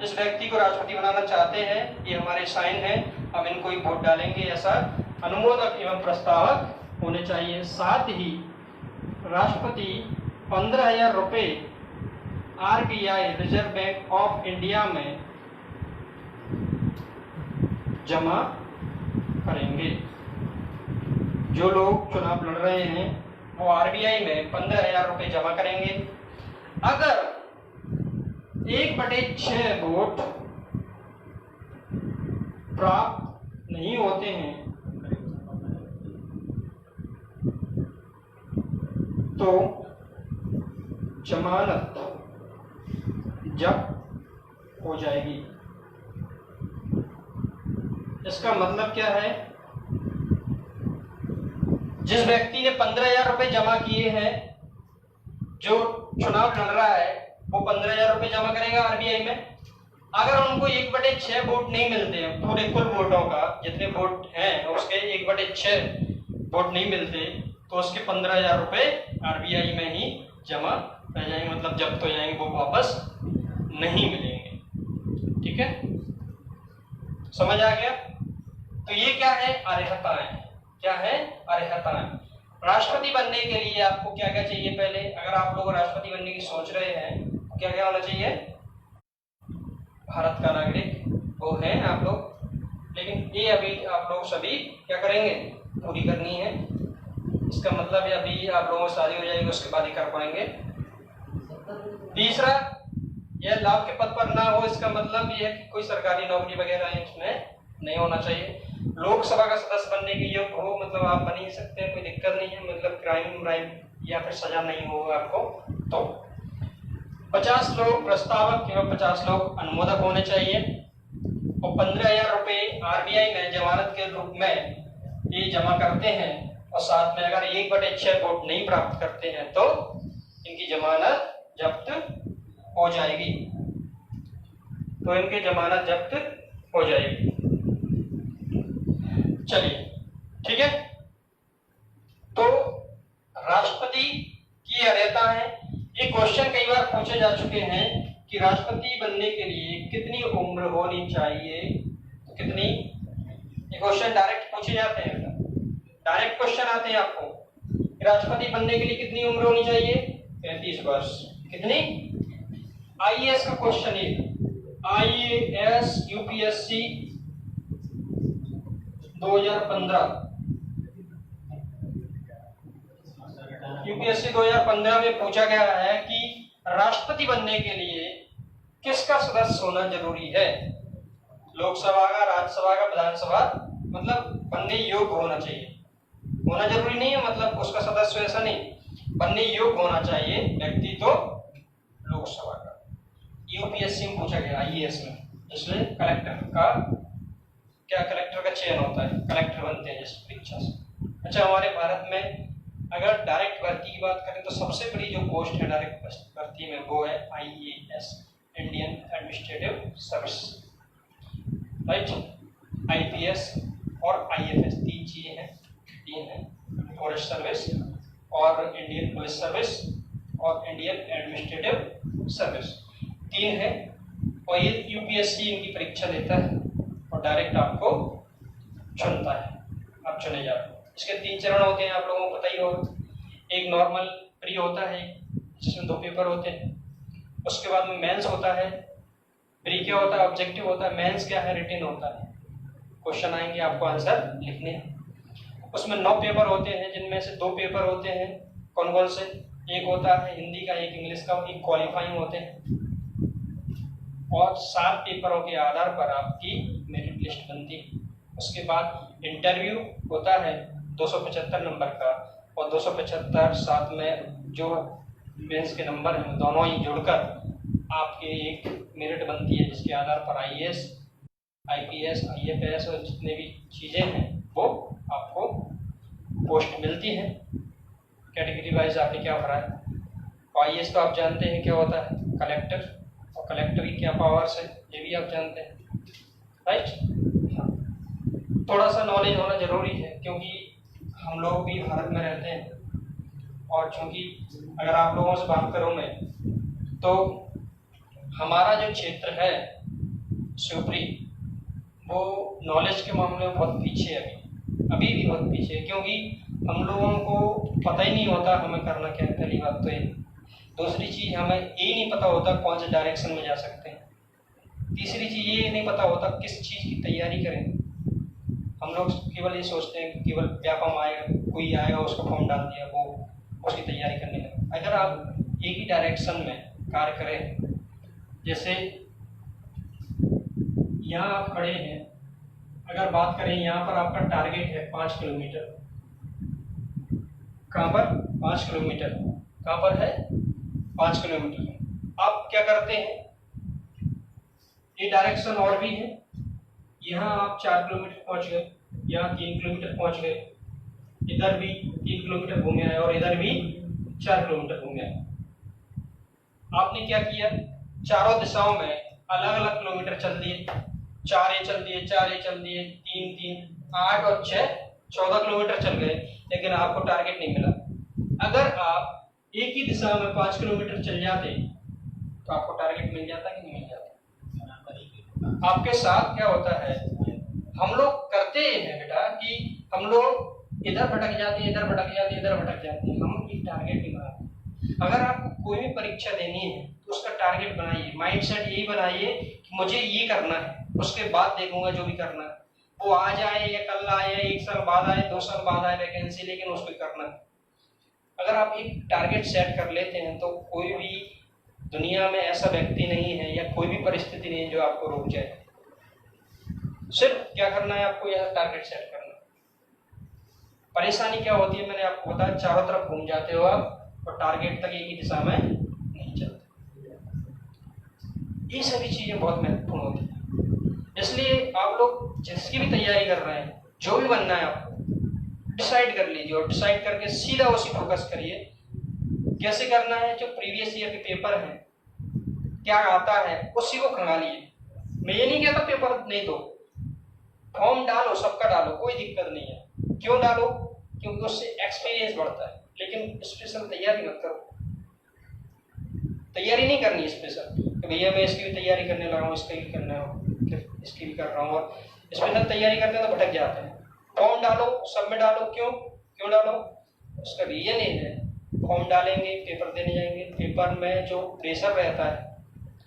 जिस व्यक्ति को राष्ट्रपति बनाना चाहते हैं, ये हमारे साइन है, हम इनको ही वोट डालेंगे। ऐसा अनुमोदक एवं प्रस्तावक होने चाहिए। साथ ही राष्ट्रपति 15,000 रुपये RBI, reserve bank of India में जमा करेंगे। जो लोग चुनाव लड़ रहे हैं वो RBI में 15,000 रुपये जमा करेंगे। अगर 1/6 वोट प्राप्त नहीं होते हैं तो जमानत जब्त हो जाएगी। इसका मतलब क्या है, जिस व्यक्ति ने 15,000 रुपये जमा किए हैं, जो चुनाव लड़ रहा है वो 15,000 रुपये जमा करेगा RBI में। अगर उनको 1/6 वोट नहीं मिलते हैं, पूरे कुल वोटों का जितने वोट हैं उसके 1/6 वोट नहीं मिलते, तो उसके 15,000 रुपये RBI में ही जमा रह जाएंगे, मतलब जब्त हो जाएंगे, वो वापस नहीं मिलेंगे। ठीक है, समझ आ गया? तो ये क्या है? अर्हताएं। क्या है? अर्हताएं। राष्ट्रपति बनने के लिए आपको क्या क्या चाहिए? पहले अगर आप लोग राष्ट्रपति बनने की सोच रहे हैं, क्या क्या होना चाहिए? भारत का नागरिक वो है आप लोग, लेकिन ये अभी आप लोग सभी क्या करेंगे? पूरी करनी है। इसका मतलब है अभी आप लोगों को शादी हो जाएगी उसके बाद ही कर पाएंगे। तीसरा, यह लाभ के पद पर ना हो। इसका मतलब यह है कि कोई सरकारी नौकरी वगैरह इसमें नहीं होना चाहिए। लोकसभा का सदस्य बनने के योग्य हो, मतलब आप बन ही सकते हैं, कोई दिक्कत नहीं है, मतलब क्राइम या फिर सजा नहीं होगा आपको। तो 50 लोग प्रस्तावक एवं 50 लोग अनुमोदक होने चाहिए और 15,000 रुपये RBI में जमानत के रूप में ये जमा करते हैं। और साथ में अगर 1/6 वोट नहीं प्राप्त करते हैं तो इनकी जमानत जब्त हो जाएगी। तो इनकी जमानत जब्त हो जाएगी। चलिए, ठीक है। तो राष्ट्रपति की अर्हता है। ये क्वेश्चन कई बार पूछे जा चुके हैं कि राष्ट्रपति बनने के लिए कितनी उम्र होनी चाहिए, तो कितनी। ये क्वेश्चन डायरेक्ट पूछे जाते हैं, डायरेक्ट क्वेश्चन आते हैं आपको, राष्ट्रपति बनने के लिए कितनी उम्र होनी चाहिए? 35 वर्ष। कितनी? IAS का क्वेश्चन है, IAS UPSC 2015, UPSC 2015 में पूछा गया है कि राष्ट्रपति बनने के लिए किसका सदस्य होना जरूरी है? लोकसभा का, राज्यसभा का, विधानसभा, मतलब बनने योग्य होना चाहिए। होना जरूरी नहीं है, मतलब उसका सदस्य ऐसा नहीं, बनने योग्य होना चाहिए व्यक्ति तो लोकसभा का। UPSC में पूछा गया, IAS में। जिसमें कलेक्टर का चयन होता है, कलेक्टर बनते हैं जिस परीक्षा से। अच्छा, हमारे भारत में अगर डायरेक्ट भर्ती की बात करें तो सबसे बड़ी जो पोस्ट है डायरेक्ट भर्ती में वो है IAS, Indian administrative service, right. IPS और IFS तीन चीजें हैं, तीन है, फॉरेस्ट सर्विस और इंडियन पुलिस सर्विस और इंडियन एडमिनिस्ट्रेटिव सर्विस, तीन है। और ये UPSC इनकी परीक्षा लेता है और डायरेक्ट आपको चुनता है, आप चुने जाते हो। इसके 3 चरण होते हैं, आप लोगों को पता ही होगा। एक नॉर्मल प्री होता है जिसमें 2 पेपर होते हैं, उसके बाद में मेंस होता है। प्री क्या होता है? ऑब्जेक्टिव होता है। मेंस क्या है? रिटन होता है, क्वेश्चन आएंगे, आपको आंसर लिखने हैं। उसमें 9 पेपर होते हैं, जिनमें से 2 पेपर होते हैं कौन कौन से? एक होता है हिंदी का, एक इंग्लिश का, एक क्वालिफाइंग होते हैं। और 7 पेपरों के आधार पर आपकी मेरिट लिस्ट बनती है। उसके बाद इंटरव्यू होता है 275 नंबर का, और 275 साथ में जो मेंस के नंबर हैं दोनों ही जुड़कर आपके एक मेरिट बनती है, जिसके आधार पर IAS, IPS, IFS और जितने भी चीज़ें हैं वो आपको पोस्ट मिलती है। कैटेगरी वाइज आपने क्या भरा है। तो IAS तो आप जानते हैं क्या होता है, कलेक्टर, और कलेक्टर की क्या पावर्स है ये भी आप जानते हैं, राइट। हाँ, थोड़ा सा नॉलेज होना जरूरी है क्योंकि हम लोग भी भारत में रहते हैं, और चूंकि अगर आप लोगों से बात करूँ मैं तो हमारा जो क्षेत्र है शिवपुरी, वो नॉलेज के मामले में बहुत पीछे है, अभी भी बहुत पीछे है, क्योंकि हम लोगों को पता ही नहीं होता हमें करना क्या है। पहली बात तो ये, दूसरी चीज़ हमें ये नहीं पता होता कौन से डायरेक्शन में जा सकते हैं, तीसरी चीज़ ये नहीं पता होता किस चीज़ की तैयारी करें। हम लोग केवल ये सोचते हैं कि केवल व्यापम आएगा, कोई आएगा उसको फॉर्म डाल दिया, वो उसकी तैयारी करने लगे। अगर आप एक ही डायरेक्शन में कार्य करें, जैसे यहाँ आप खड़े हैं, अगर बात करें यहाँ पर आपका टारगेट है 5 किलोमीटर, कहाँ पर 5 किलोमीटर, कहाँ पर है 5 किलोमीटर। आप क्या करते हैं, ये डायरेक्शन और भी है, यहाँ आप 4 किलोमीटर पहुँच गए, यहाँ 3 किलोमीटर पहुँच गए, इधर भी 3 किलोमीटर घूमे आए और इधर भी 4 किलोमीटर घूमे आए। आपने क्या किया, चारों दिशाओं में अलग अलग किलोमीटर चल दिए, 4 ये चल दिए, 4 ये चल दिए, 3 3 8 और 6 14 किलोमीटर चल गए, लेकिन आपको टारगेट नहीं मिला। अगर आप एक ही दिशा में 5 किलोमीटर चल जाते तो आपको टारगेट मिल जाता कि नहीं मिल जाता। आपके साथ क्या होता है, हम लोग करते हैं बेटा कि हम लोग इधर भटक जाते हैं, इधर भटक जाते हैं, इधर भटक जाते हैं, हम एक टारगेट नहीं बनाते। अगर आपको कोई भी परीक्षा देनी है तो उसका टारगेट बनाइए, माइंडसेट यही बनाइए कि मुझे ये करना है, उसके बाद देखूंगा जो भी करना है, वो आज आए या कल आए या 1 साल बाद आए, 2 साल बाद आए वैकेंसी, लेकिन उसको करना है। अगर आप एक टारगेट सेट कर लेते हैं तो कोई भी दुनिया में ऐसा व्यक्ति नहीं है या कोई भी परिस्थिति नहीं है जो आपको रोक जाए। सिर्फ क्या करना है, आपको यह टारगेट सेट करना। परेशानी क्या होती है, मैंने आपको बताया, चारों तरफ घूम जाते हो आप और टारगेट तक एक ही दिशा में नहीं चलते। ये सभी चीजें बहुत महत्वपूर्ण होती है। इसलिए आप लोग जिसकी भी तैयारी कर रहे हैं, जो भी बनना है आपको डिसाइड कर लीजिए और डिसाइड करके सीधा उसी फोकस करिए। कैसे करना है, जो प्रीवियस ईयर के पेपर हैं क्या आता है उसी को खंगालिए। मैं ये नहीं कहता पेपर नहीं दो, फॉर्म डालो, सबका डालो, कोई दिक्कत नहीं है। क्यों डालो, क्योंकि उससे एक्सपीरियंस बढ़ता है, लेकिन स्पेशल तैयारी मत करो। तैयारी नहीं करनी स्पेशल कि भैया मैं इसकी भी तैयारी करने लगा हूँ, इसकी भी करना है, इसकी भी कर रहा हूँ, और स्पेशल तैयारी करते हैं तो भटक जाते हैं। फॉर्म डालो, सब में डालो। क्यों डालो, उसका रीजन ये है, फॉर्म डालेंगे, पेपर देने जाएंगे, पेपर में जो प्रेशर रहता है,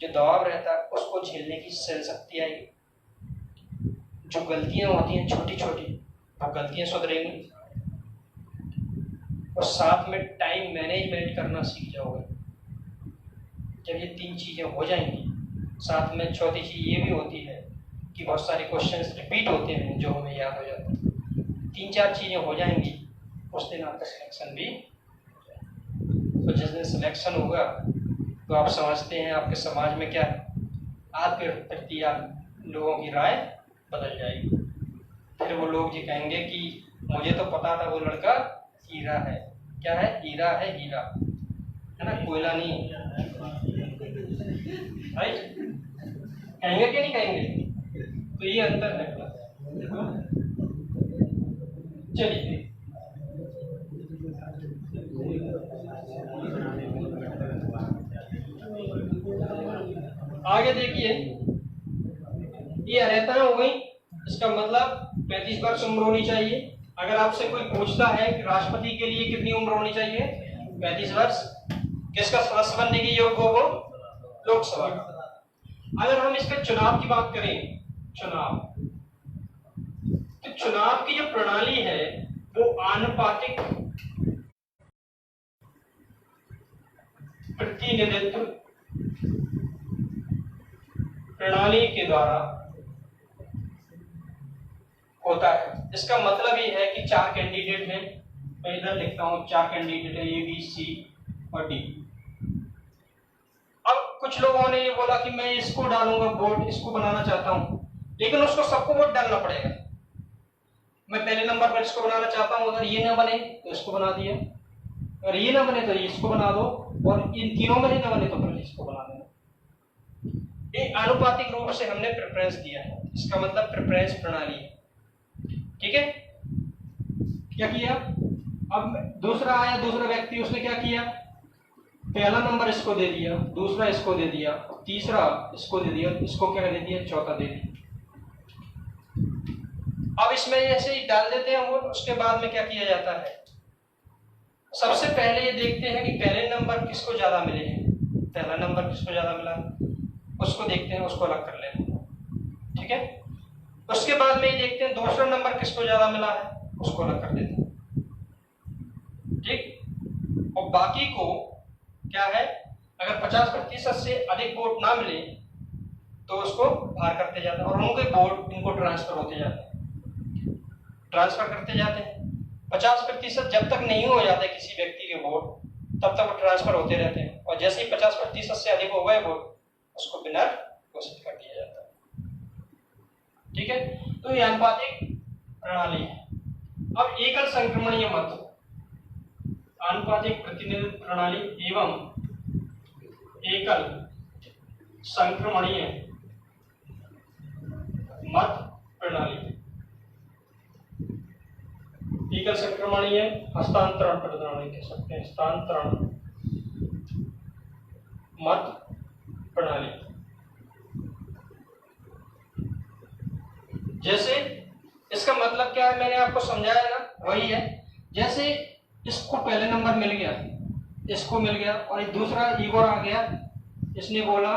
जो दबाव रहता है, उसको झेलने की सहन शक्ति आएगी। जो गलतियां होती हैं छोटी छोटी, वो गलतियां सुधरेंगी, और साथ में टाइम मैनेजमेंट करना सीख जाओगे। जब ये 3 चीजें हो जाएंगी, साथ में चौथी चीज ये भी होती है कि बहुत सारे क्वेश्चंस रिपीट होते हैं जो हमें याद हो जाते हैं। 3-4 चीजें हो जाएंगी, उस दिन आपका सिलेक्शन भी। तो जिस दिन सिलेक्शन होगा तो आप समझते हैं आपके समाज में क्या है, आपके प्रति आप लोगों की राय बदल जाएगी। फिर वो लोग ये कहेंगे कि मुझे तो पता था वो लड़का हीरा है। क्या है? हीरा है, हीरा है ना, कोयला नहीं। राइट? कहेंगे कि नहीं कहेंगे? तो ये अंतर है। चलिए आगे देखिए, ये अरेता हो गई, इसका मतलब 35 वर्ष उम्र होनी चाहिए। अगर आपसे कोई पूछता है कि राष्ट्रपति के लिए कितनी उम्र होनी चाहिए? 35 वर्ष। किसका सदस्य बनने की योग्य हो? वो लोकसभा का। अगर हम इसके चुनाव की बात करें, चुनाव, तो चुनाव की जो प्रणाली है वो आनुपातिक प्रतिनिधित्व प्रणाली के द्वारा होता है। इसका मतलब ये है कि 4 कैंडिडेट हैं, मैं इधर लिखता हूं 4 कैंडिडेट है, ए, बी, सी और डी। अब कुछ लोगों ने ये बोला कि मैं इसको डालूंगा वोट, इसको बनाना चाहता हूं, लेकिन उसको सबको वोट डालना पड़ेगा। मैं पहले नंबर पर इसको बनाना चाहता हूं, अगर ये ना बने तो इसको बना दिया, अगर ये ना बने तो इसको बना दो, और इन तीनों में ही ना बने तो फिर इसको बना देना। ये आनुपातिक रूप से हमने प्रेफरेंस दिया है, इसका मतलब प्रेफरेंस प्रणाली है। ठीक है? क्या किया? अब दूसरा आया, दूसरा व्यक्ति, उसने क्या किया? पहला नंबर इसको दे दिया, दूसरा इसको दे दिया, तीसरा इसको दे दिया, इसको क्या दे दिया? चौथा दे दिया। अब इसमें ऐसे ही डाल देते हैं वोट। उसके बाद में क्या किया जाता है? सबसे पहले ये देखते हैं कि पहले नंबर किसको ज्यादा मिले हैं। पहला नंबर किसको ज्यादा मिला उसको देखते हैं, उसको अलग कर लेते हैं। ठीक है? उसके बाद में ये देखते हैं दूसरा नंबर किसको ज्यादा मिला है, उसको अलग कर देते हैं। ठीक? और बाकी को क्या है, अगर 50% से अधिक वोट ना मिले तो उसको बाहर करते जाते हैं, और उनके वोट इनको ट्रांसफर होते जाते हैं, ट्रांसफर करते जाते हैं। 50% जब तक नहीं हो जाते किसी व्यक्ति के वोट, तब तक वो ट्रांसफर होते रहते हैं, और जैसे ही 50% से अधिक हो गए वोट, उसको विनर घोषित कर दिया जाता है। ठीक है? तो ये आनुपातिक प्रणाली है। अब एकल संक्रमणीय मत, आनुपातिक प्रतिनिधित्व प्रणाली एवं एकल संक्रमणीय मत प्रणाली। एकल संक्रमणीय हस्तांतरण प्रणाली कह सकते हैं, हस्तांतरण मत प्रणाली। जैसे इसका मतलब क्या है, मैंने आपको समझाया ना, वही है। जैसे इसको पहले नंबर मिल गया, इसको मिल गया, और एक दूसरा ईगोर आ गया, इसने बोला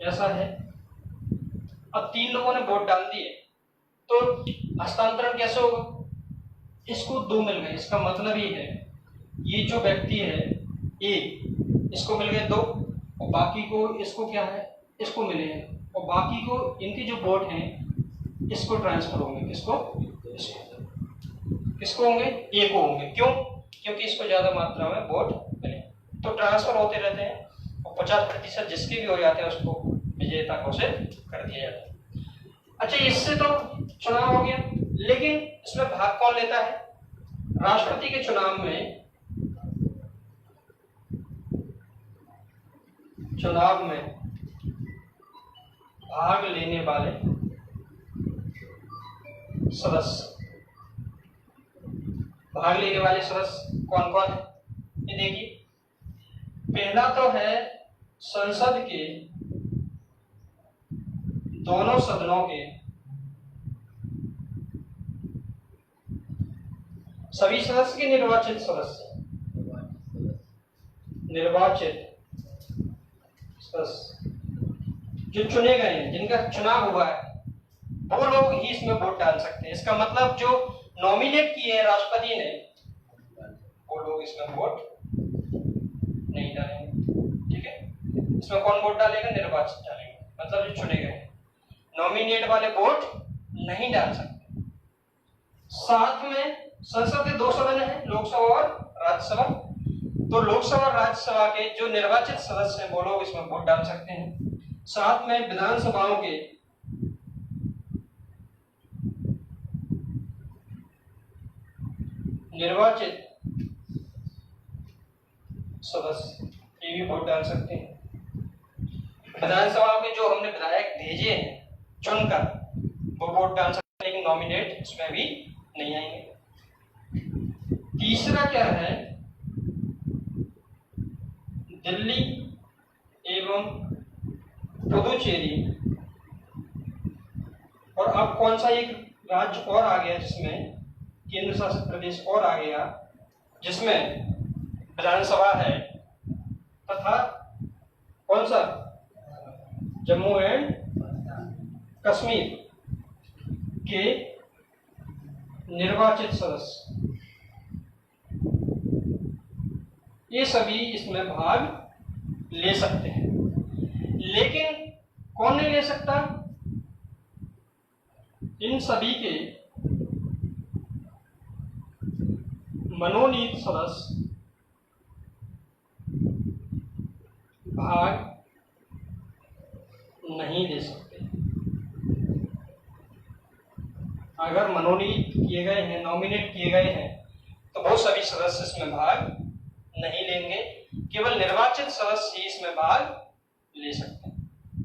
ऐसा है। अब 3 लोगों ने वोट डाल दिए, तो हस्तांतरण कैसे होगा? इसको 2 मिल गए, इसका मतलब ये है ये जो व्यक्ति है ए, इसको मिल गए 2, और बाकी को इसको क्या है, इसको मिले हैं, और बाकी को इनके जो वोट हैं इसको ट्रांसफर होंगे। किसको? किसको होंगे? ए को होंगे। क्यों? क्योंकि इसको ज्यादा मात्रा में वोट मिले, तो ट्रांसफर होते रहते हैं, और 50% जिसके भी हो जाते हैं उसको विजेता घोषित कर दिया जाता है। अच्छा, इससे तो चुनाव हो गया, लेकिन इसमें भाग कौन लेता है? राष्ट्रपति के चुनाव में भाग लेने वाले सदस्य, भाग लेने वाले सदस्य कौन कौन है? ये देखिए, पहला तो है संसद के दोनों सदनों के सभी सदस्य के निर्वाचित सदस्य, जो चुने गए हैं, जिनका चुनाव हुआ है, वो लोग ही इसमें वोट डाल सकते हैं। इसका मतलब जो नॉमिनेट किए हैं राष्ट्रपति ने, वो लोग इसमें वोट नहीं डालेंगे। ठीक है? इसमें कौन वोट डालेगा? निर्वाचित डालेंगे, मतलब जो चुने गए। नॉमिनेट वाले वोट नहीं डाल सकते। साथ में संसद के 2 सदन हैं, लोकसभा और राज्यसभा। तो लोकसभा और राज्यसभा के जो निर्वाचित सदस्य हैं वो लोग इसमें वोट डाल सकते हैं। साथ में विधानसभाओं के निर्वाचित सदस्य ये भी वोट डाल सकते हैं। विधानसभा में जो हमने विधायक भेजे हैं चुनकर वो वोट डाल सकते हैं, लेकिन नॉमिनेट इसमें भी नहीं आएंगे। तीसरा क्या है, दिल्ली एवं पुदुचेरी, और अब कौन सा एक राज्य और आ गया जिसमें केंद्र शासित प्रदेश और आ गया जिसमें विधानसभा है, तथा कौन सा, जम्मू एंड कश्मीर के निर्वाचित सदस्य, ये सभी इसमें भाग ले सकते हैं। लेकिन कौन नहीं ले सकता, इन सभी के मनोनीत सदस्य भाग नहीं दे सकते। अगर मनोनीत किए गए हैं, नॉमिनेट किए गए हैं, तो वो सभी सदस्य इसमें भाग नहीं लेंगे, केवल निर्वाचित सदस्य ही इसमें भाग ले सकते हैं।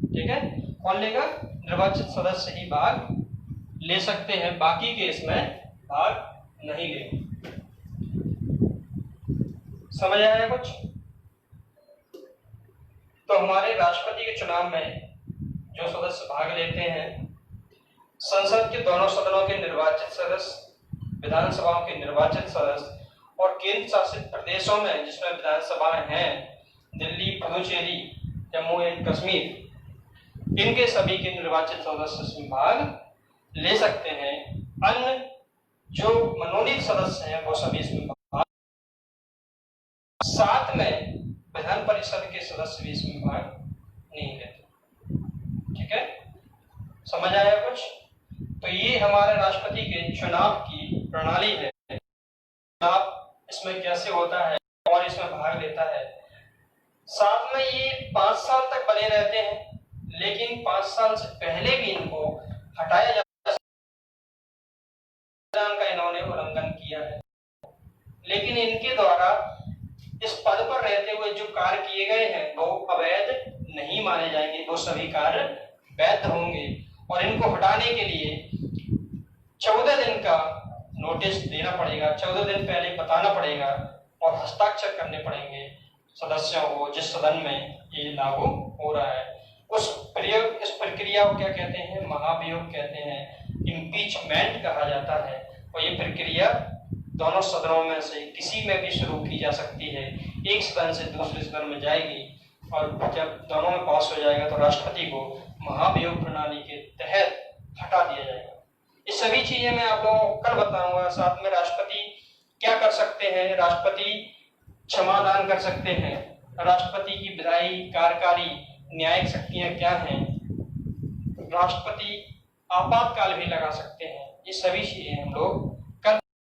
ठीक है, कौन लेगा, निर्वाचित सदस्य ही भाग ले सकते हैं, बाकी के इसमें भाग नहीं लेंगे। समझ आया कुछ? तो हमारे राष्ट्रपति के चुनाव में जो सदस्य भाग लेते हैं, संसद के दोनों सदनों के निर्वाचित सदस्य, विधानसभाओं के निर्वाचित सदस्य, और केंद्र शासित प्रदेशों में जिसमें विधानसभाएं हैं, दिल्ली, पुदुचेरी, जम्मू एंड कश्मीर, इनके सभी के निर्वाचित सदस्य इसमें भाग ले सकते हैं। अन्य जो मनोनीत सदस्य हैं वो सभी इसमें भाग, साथ में विधान परिषद के सदस्य भी इसमें भाग नहीं लेते। ठीक है, समझ आया कुछ? तो ये हमारे राष्ट्रपति के चुनाव की प्रणाली है। चुनाव इसमें कैसे होता है और इसमें भाग लेता है। साथ में ये 5 साल तक बने रहते हैं, लेकिन 5 साल से पहले भी इनको हटाया जा संविधान का इन्होंने उल्लंघन किया है, लेकिन इनके द्वारा इस पद पर रहते हुए जो कार्य किए गए हैं वो अवैध नहीं माने जाएंगे, वो सभी कार्य वैध होंगे। और इनको हटाने के लिए 14 दिन का नोटिस देना पड़ेगा, 14 दिन पहले बताना पड़ेगा और हस्ताक्षर करने पड़ेंगे सदस्यों को जिस सदन में ये लागू हो रहा है। इस प्रक्रिया को क्या कहते हैं, महाभियोग कहते हैं, इम्पीचमेंट कहा जाता है। और ये प्रक्रिया दोनों सदनों में से किसी में भी शुरू की जा सकती है, एक सदन से दूसरे सदन में जाएगी, और जब दोनों में पास हो जाएगा तो राष्ट्रपति को महाभियोग प्रणाली के तहत हटा दिया जाएगा। ये सभी चीजें मैं आप लोगों को कल बताऊंगा। साथ में राष्ट्रपति क्या कर सकते हैं, राष्ट्रपति क्षमादान कर सकते हैं, राष्ट्रपति की विधायी, कार्यकारी, न्यायिक शक्तियां क्या हैं, राष्ट्रपति आपातकाल भी लगा सकते हैं। ये सभी चीजें हम लोग